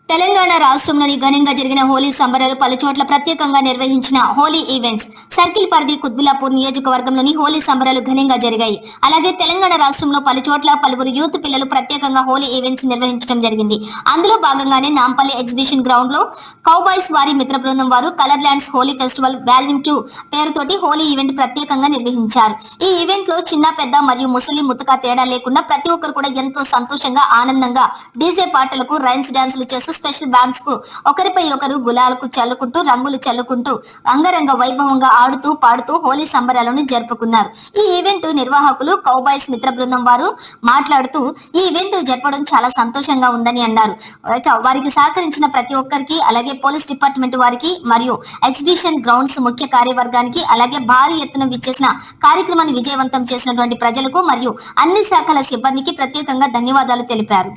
తెలంగాణ రాష్ట్రంలోని ఘనంగా జరిగిన హోలీ సంబరాలు పలుచోట్ల ప్రత్యేకంగా నిర్వహించిన హోలీ ఈవెంట్స్ సర్కిల్ పరిధి కుత్బులాపూర్ నియోజకవర్గంలోని హోలీ సంబరాలు ఘనంగా జరిగాయి. అలాగే తెలంగాణ రాష్ట్రంలో పలుచోట్ల పలువురు యూత్ పిల్లలు ప్రత్యేకంగా హోలీ ఈవెంట్స్ నిర్వహించడం జరిగింది. అందులో భాగంగానే నాంపల్లి ఎగ్జిబిషన్ గ్రౌండ్ లో కౌబాయ్స్ వారి మిత్ర బృందం వారు colour lands Holi festival volume 2 పేరుతోటి హోలీ ఈవెంట్ ప్రత్యేకంగా నిర్వహించారు. ఈ ఈవెంట్ లో చిన్న పెద్ద మరియు ముసలి ముతక తేడా లేకుండా ప్రతి ఒక్కరు కూడా ఎంతో సంతోషంగా ఆనందంగా డీజే పాటలకు రైన్స్ డాన్సులు చేస్తూ స్పెషల్ బ్యాండ్స్ కు ఒకరిపై ఒకరు గులాలకు చల్లుకుంటూ రంగులు చల్లుకుంటూ అంగరంగ వైభవంగా ఆడుతూ పాడుతూ హోలీ సంబరాలను జరుపుకున్నారు. ఈ ఈవెంట్ నిర్వాహకులు కౌబాయ్స్ మిత్ర బృందం వారు మాట్లాడుతూ ఈ ఈవెంట్ జరపడం చాలా సంతోషంగా ఉందని అన్నారు. వారికి సహకరించిన ప్రతి ఒక్కరికి, అలాగే పోలీస్ డిపార్ట్మెంట్ వారికి మరియు ఎగ్జిబిషన్ గ్రౌండ్స్ ముఖ్య కార్యవర్గానికి, అలాగే భారీ ఎత్తున విచ్చేసిన కార్యక్రమాన్ని విజయవంతం చేసినటువంటి ప్రజలకు మరియు అన్ని శాఖల సిబ్బందికి ప్రత్యేకంగా ధన్యవాదాలు తెలిపారు.